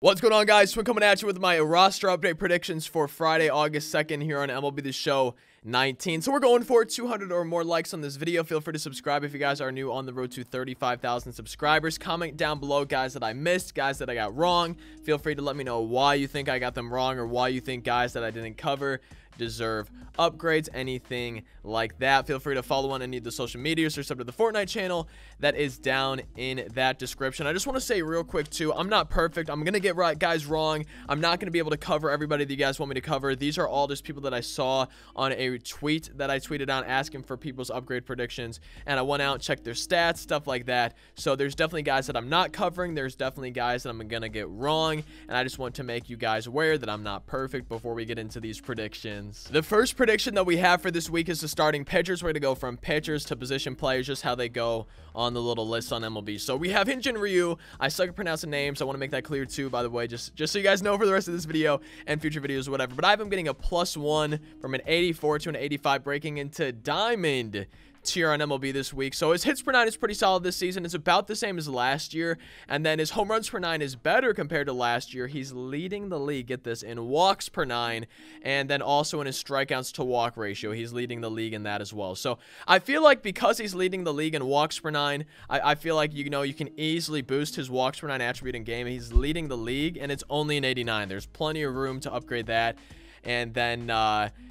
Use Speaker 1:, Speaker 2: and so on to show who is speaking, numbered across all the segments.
Speaker 1: What's going on, guys? So I'm coming at you with my roster update predictions for Friday, August 2nd here on MLB The Show 19. So we're going for 200 or more likes on this video. Feel free to subscribe if you guys are new on the road to 35,000 subscribers. Comment down below guys that I missed, guys that I got wrong. Feel free to let me know why you think I got them wrong or why you think guys that I didn't cover deserve upgrades, anything like that. Feel free to follow on any of the social medias or sub to the Fortnite channel that is down in that description. I just want to say real quick too, I'm not perfect. I'm gonna get guys wrong. I'm not gonna be able to cover everybody that you guys want me to cover. These are all just people that I saw on a tweet that I tweeted out asking for people's upgrade predictions, and I went out, checked their stats, stuff like that. So there's definitely guys that I'm not covering. There's definitely guys that I'm gonna get wrong, and I just want to make you guys aware that I'm not perfect before we get into these predictions. The first prediction that we have for this week is the starting pitchers. We're going to go from pitchers to position players, just how they go on the little list on MLB. So we have hyun-jin Ryu. I suck at pronouncing names. I want to make that clear too, by the way, just so you guys know for the rest of this video and future videos or whatever. But I have him getting a +1 from an 84 to an 85, breaking into diamond tier on MLB this week. So his hits per 9 is pretty solid this season. It's about the same as last year, and then his home runs per 9 is better compared to last year. He's leading the league, get this, in walks per 9, and then also in his strikeouts to walk ratio. He's leading the league in that as well. So I feel like because he's leading the league in walks per 9, I feel like, you know, you can easily boost his walks per 9 attribute in game. He's leading the league, and it's only an 89. There's plenty of room to upgrade that. And then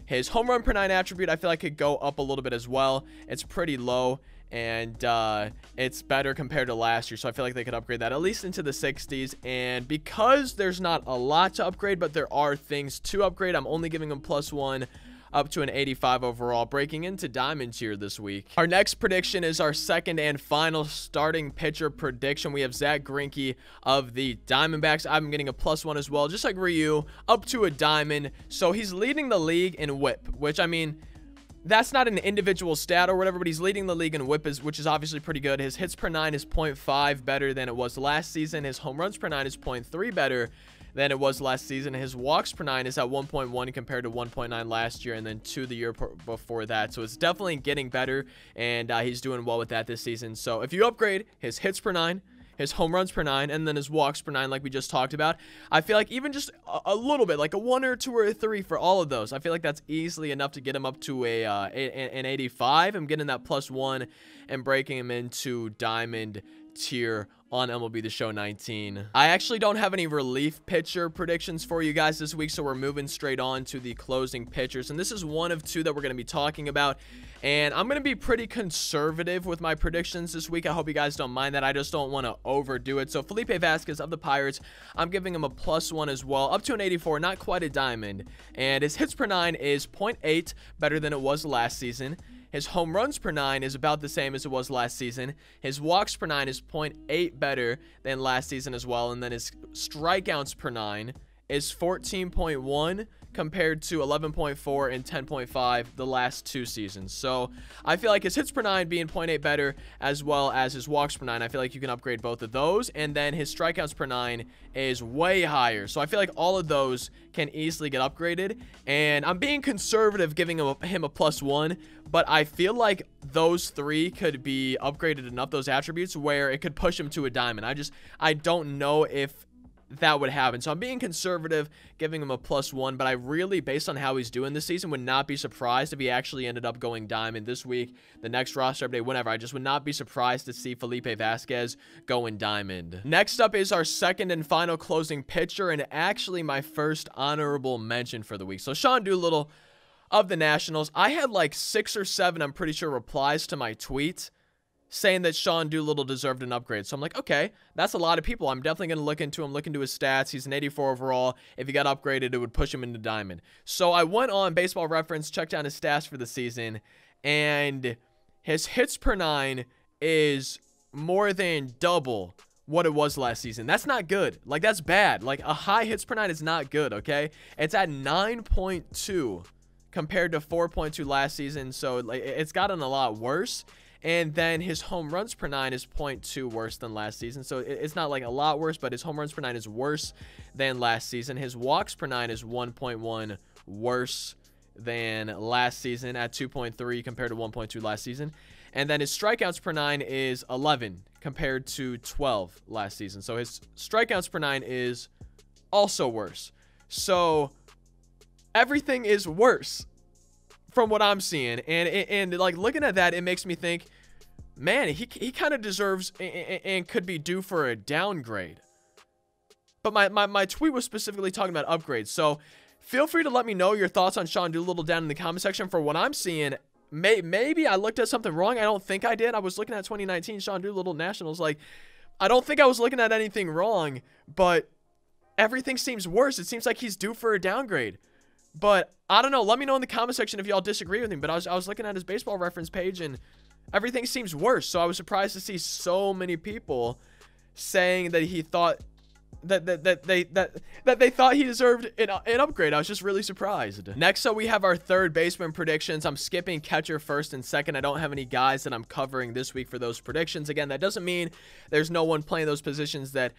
Speaker 1: his home run per 9 attribute, I feel like could go up a little bit as well. It's pretty low, and it's better compared to last year. So I feel like they could upgrade that at least into the 60s. And because there's not a lot to upgrade, but there are things to upgrade, I'm only giving him +1 up to an 85 overall, breaking into diamond tier this week. Our next prediction is our second and final starting pitcher prediction. We have Greinke of the Diamondbacks. I'm getting a +1 as well, just like Ryu, up to a diamond. So he's leading the league in whip, which, I mean, that's not an individual stat or whatever, but he's leading the league in whip, which is obviously pretty good. His hits per 9 is 0.5 better than it was last season. His home runs per 9 is 0.3 better than it was last season. His walks per 9 is at 1.1 compared to 1.9 last year, and then 2 the year before that. So it's definitely getting better, and he's doing well with that this season. So if you upgrade his hits per 9, his home runs per 9, and then his walks per 9 like we just talked about, I feel like even just a little bit, like a 1 or 2 or 3 for all of those, I feel like that's easily enough to get him up to an 85. I'm getting that +1 and breaking him into diamond tier on MLB The Show 19. I actually don't have any relief pitcher predictions for you guys this week, so we're moving straight on to the closing pitchers, and this is one of 2 that we're going to be talking about, and I'm going to be pretty conservative with my predictions this week. I hope you guys don't mind that. I just don't want to overdo it. So Felipe Vasquez of the Pirates, I'm giving him a +1 as well, up to an 84, not quite a diamond, and his hits per 9 is 0.8 better than it was last season. His home runs per 9 is about the same as it was last season. His walks per 9 is 0.8 better than last season as well. And then his strikeouts per 9 is 14.1 compared to 11.4 and 10.5 the last 2 seasons. So I feel like his hits per 9 being 0.8 better, as well as his walks per 9, I feel like you can upgrade both of those. And then his strikeouts per 9 is way higher. So I feel like all of those can easily get upgraded. And I'm being conservative giving him a +1, but I feel like those 3 could be upgraded enough, those attributes, where it could push him to a diamond. I don't know if that would happen. So I'm being conservative, giving him a +1, but I really, based on how he's doing this season, would not be surprised if he actually ended up going diamond this week, the next roster update, whenever. I just would not be surprised to see Felipe Vasquez going diamond. Next up is our second and final closing pitcher, and actually my first honorable mention for the week. So Sean Doolittle of the Nationals. I had like 6 or 7, I'm pretty sure, replies to my tweet saying that Sean Doolittle deserved an upgrade. So I'm like, okay, that's a lot of people. I'm definitely going to look into him, look into his stats. He's an 84 overall. If he got upgraded, it would push him into diamond. So I went on Baseball Reference, checked out his stats for the season, and his hits per 9 is more than double what it was last season. That's not good. Like, that's bad. Like, a high hits per 9 is not good, okay? It's at 9.2 compared to 4.2 last season. So like, it's gotten a lot worse. And then his home runs per 9 is 0.2 worse than last season. So it's not like a lot worse, but his home runs per 9 is worse than last season. His walks per 9 is 1.1 worse than last season at 2.3 compared to 1.2 last season. And then his strikeouts per 9 is 11 compared to 12 last season. So his strikeouts per 9 is also worse. So everything is worse from what I'm seeing. And like looking at that, it makes me think, man, he kind of deserves and could be due for a downgrade. But my tweet was specifically talking about upgrades. So feel free to let me know your thoughts on Sean Doolittle down in the comment section. For what I'm seeing, maybe I looked at something wrong. I don't think I did. I was looking at 2019 Sean Doolittle Nationals. Like, I don't think I was looking at anything wrong, but everything seems worse. It seems like he's due for a downgrade. But I don't know. Let me know in the comment section if y'all disagree with me. But I was looking at his baseball reference page, and everything seems worse. So I was surprised to see so many people saying that he thought that they thought he deserved an upgrade. I was just really surprised. Next up, we have our third baseman predictions. I'm skipping catcher first and second. I don't have any guys that I'm covering this week for those predictions. Again, that doesn't mean there's no one playing those positions that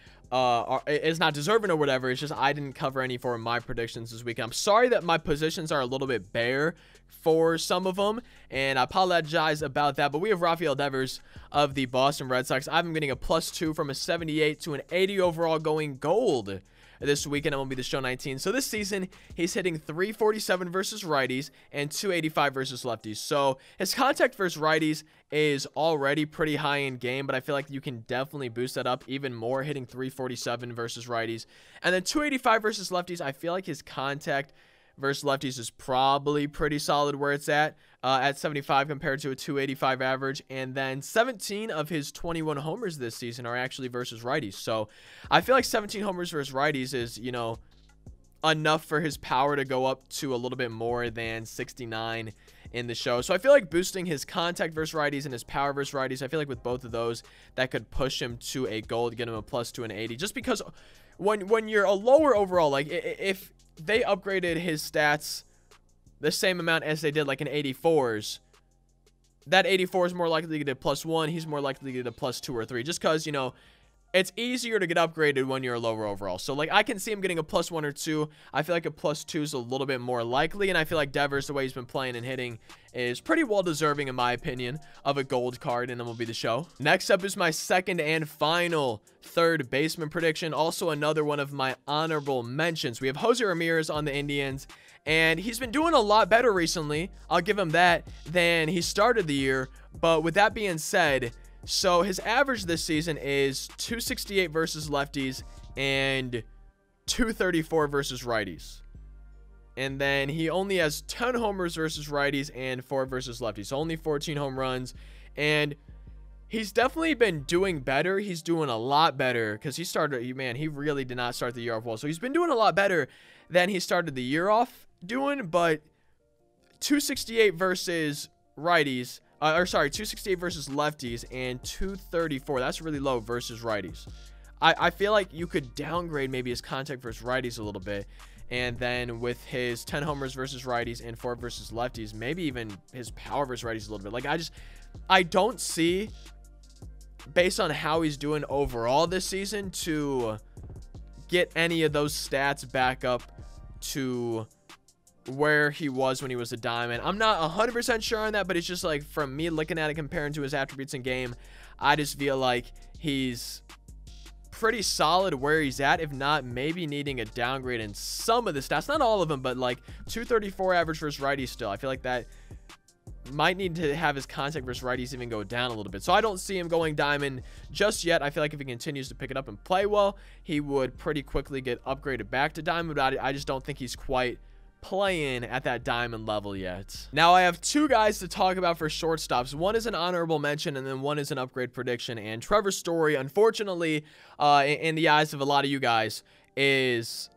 Speaker 1: is not deserving or whatever. It's just I didn't cover any for my predictions this week. I'm sorry that my positions are a little bit bare for some of them, and I apologize about that. But we have Rafael Devers of the Boston Red Sox. I've been getting a +2 from a 78 to an 80 overall, going gold this weekend. It will be the show 19. So this season, he's hitting 347 versus righties and 285 versus lefties. So his contact versus righties is already pretty high in game, but I feel like you can definitely boost that up even more, hitting 347 versus righties. And then 285 versus lefties, I feel like his contact versus lefties is probably pretty solid where it's at 75 compared to a 285 average. And then 17 of his 21 homers this season are actually versus righties. So I feel like 17 homers versus righties is, you know, enough for his power to go up to a little bit more than 69 in the show. So I feel like boosting his contact versus righties and his power versus righties, I feel like with both of those, that could push him to a gold, get him a +2 and 80. Just because when you're a lower overall, like if they upgraded his stats the same amount as they did like in 84s, that 84 is more likely to get a +1. He's more likely to get a +2 or 3, just because, you know, it's easier to get upgraded when you're a lower overall. So like I can see him getting a +1 or 2. I feel like a +2 is a little bit more likely, and I feel like Devers, the way he's been playing and hitting, is pretty well deserving in my opinion of a gold card, and then will be the show. Next up is my second and final third baseman prediction, also another one of my honorable mentions. We have Jose Ramirez on the Indians, and he's been doing a lot better recently, I'll give him that, than he started the year. But with that being said, so his average this season is 268 versus lefties and 234 versus righties. And then he only has 10 homers versus righties and 4 versus lefties. So only 14 home runs. And he's definitely been doing better. He's doing a lot better because he started, man, he really did not start the year off well. So he's been doing a lot better than he started the year off doing. But 268 versus righties, 268 versus lefties and 234. That's really low versus righties. I feel like you could downgrade maybe his contact versus righties a little bit. And then with his 10 homers versus righties and 4 versus lefties, maybe even his power versus righties a little bit. Like I don't see, based on how he's doing overall this season, to get any of those stats back up to where he was when he was a diamond. I'm not 100% sure on that, but it's just like from me looking at it, comparing to his attributes in game, I just feel like he's pretty solid where he's at, if not maybe needing a downgrade in some of the stats, not all of them, but like 234 average versus righties still. I feel like that might need to have his contact versus righties even go down a little bit. So I don't see him going diamond just yet. I feel like if he continues to pick it up and play well, he would pretty quickly get upgraded back to diamond, but I just don't think he's quite playing at that diamond level yet. Now I have two guys to talk about for shortstops. One is an honorable mention and then one is an upgrade prediction. And Trevor Story, unfortunately, in the eyes of a lot of you guys, is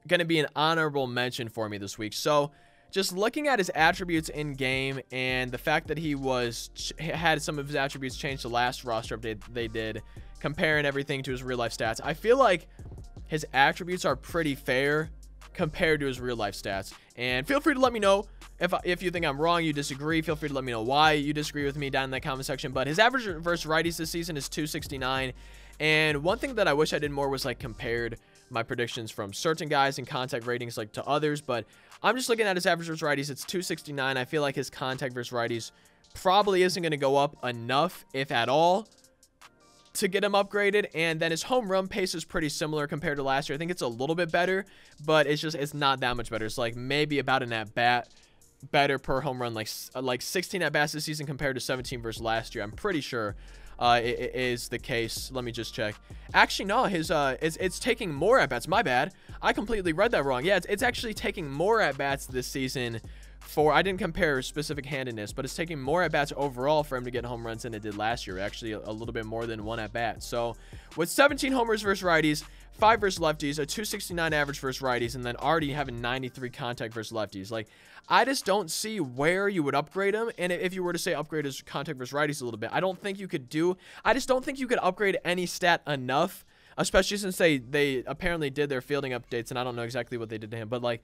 Speaker 1: going to be an honorable mention for me this week. So just looking at his attributes in game and the fact that he had some of his attributes changed the last roster update they did, comparing everything to his real life stats, I feel like his attributes are pretty fair compared to his real life stats. And feel free to let me know if you think I'm wrong, you disagree. Feel free to let me know why you disagree with me down in that comment section. But his average versus righties this season is 269. And one thing that I wish I did more was like compared my predictions from certain guys and contact ratings like to others. But I'm just looking at his average versus righties. It's 269. I feel like his contact versus righties probably isn't going to go up enough, if at all, to get him upgraded. And then his home run pace is pretty similar compared to last year. I think it's a little bit better, but it's not that much better. It's like maybe about an at bat better per home run, like 16 at bats this season compared to 17 versus last year. I'm pretty sure it is the case. Let me just check. Actually, no, his it's taking more at bats. My bad. I completely read that wrong. Yeah, it's actually taking more at bats this season. I didn't compare specific handedness, but it's taking more at bats overall for him to get home runs than it did last year. Actually, a little bit more than 1 at bat. So with 17 homers versus righties, 5 versus lefties, a 269 average versus righties, and then already having 93 contact versus lefties. Like, I just don't see where you would upgrade him. And if you were to say upgrade his contact versus righties a little bit, I just don't think you could upgrade any stat enough, especially since they apparently did their fielding updates, and I don't know exactly what they did to him, but like,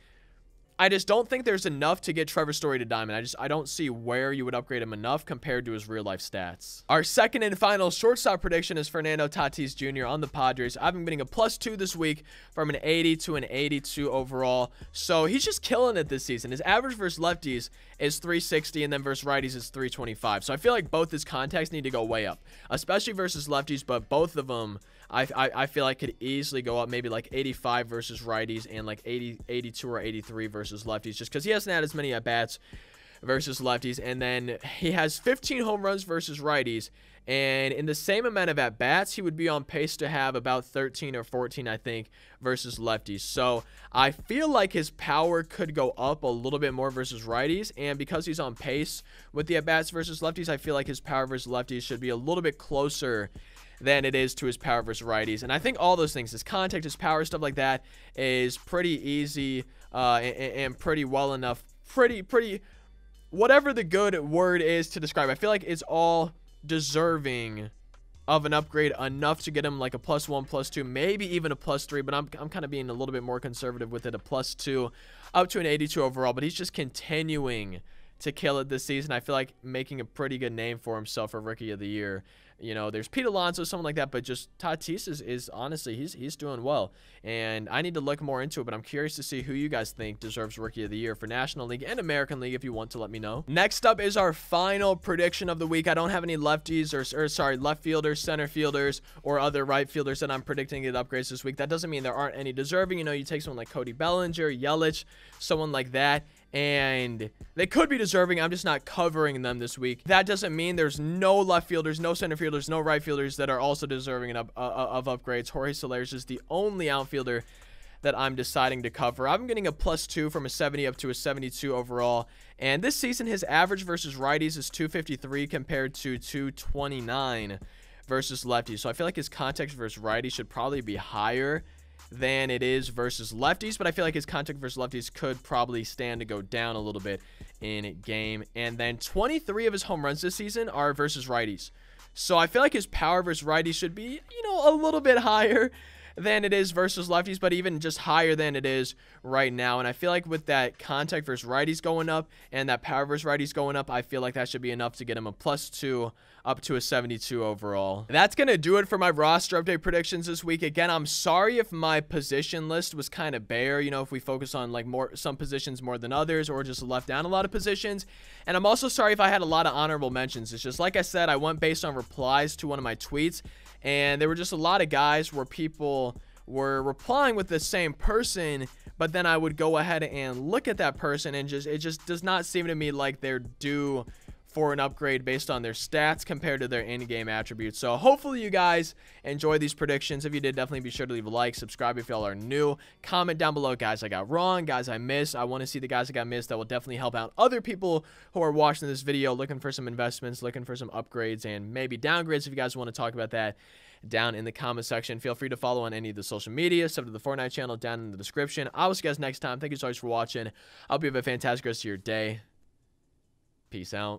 Speaker 1: I just don't think there's enough to get Trevor Story to diamond. I don't see where you would upgrade him enough compared to his real life stats. Our second and final shortstop prediction is Fernando Tatis Jr. on the Padres. I've been getting a +2 this week from an 80 to an 82 overall. So he's just killing it this season. His average versus lefties is 360, and then versus righties is 325. So I feel like both his contacts need to go way up, especially versus lefties, but both of them I feel like could easily go up, maybe like 85 versus righties and like 82 or 83 versus lefties, just because he hasn't had as many at-bats versus lefties. And then he has 15 home runs versus righties, and in the same amount of at-bats, he would be on pace to have about 13 or 14, I think, versus lefties. So I feel like his power could go up a little bit more versus righties, and because he's on pace with the at-bats versus lefties, I feel like his power versus lefties should be a little bit closer than it is to his power versus righties. And I think all those things, his contact, his power, stuff like that, is pretty easy and pretty well enough, pretty whatever the good word is to describe. I feel like it's all deserving of an upgrade enough to get him like a +1, +2, maybe even a +3, but I'm kind of being a little bit more conservative with it, a +2 up to an 82 overall. But he's just continuing to kill it this season. I feel like making a pretty good name for himself for Rookie of the Year. You know, there's Pete Alonso, someone like that, but just Tatis is honestly, he's doing well. And I need to look more into it, but I'm curious to see who you guys think deserves Rookie of the Year for National League and American League if you want to let me know. Next up is our final prediction of the week. I don't have any lefties or sorry, left fielders, center fielders, or other right fielders that I'm predicting get upgrades this week. That doesn't mean there aren't any deserving. You know, you take someone like Cody Bellinger, Yelich, someone like that, and they could be deserving. I'm just not covering them this week. That doesn't mean there's no left fielders, no center fielders, no right fielders that are also deserving of upgrades. Jorge Soler is the only outfielder that I'm deciding to cover. I'm getting a +2 from a 70 up to a 72 overall. And this season, his average versus righties is 253 compared to 229 versus lefties. So I feel like his contact versus righties should probably be higher than it is versus lefties, but I feel like his contact versus lefties could probably stand to go down a little bit in game. And then 23 of his home runs this season are versus righties. So I feel like his power versus righties should be, you know, a little bit higher than it is versus lefties, but even just higher than it is right now. And I feel like with that contact versus righties going up and that power versus righties going up, I feel like that should be enough to get him a +2 up to a 72 overall. That's going to do it for my roster update predictions this week. Again, I'm sorry if my position list was kind of bare, you know, if we focus on like some positions more than others, or just left down a lot of positions. And I'm also sorry if I had a lot of honorable mentions. It's just, like I said, I went based on replies to one of my tweets, and there were just a lot of guys where people were replying with the same person, but then I would go ahead and look at that person, and it just does not seem to me like they're due for an upgrade based on their stats compared to their in-game attributes. So hopefully you guys enjoy these predictions. If you did, definitely be sure to leave a like, subscribe if y'all are new, comment down below guys I got wrong, guys I missed. I want to see the guys that got missed. That will definitely help out other people who are watching this video looking for some investments, looking for some upgrades, and maybe downgrades. If you guys want to talk about that down in the comment section, feel free to follow on any of the social media, sub to the Fortnite channel down in the description. I will see you guys next time. Thank you so much for watching. I hope you have a fantastic rest of your day. Peace out.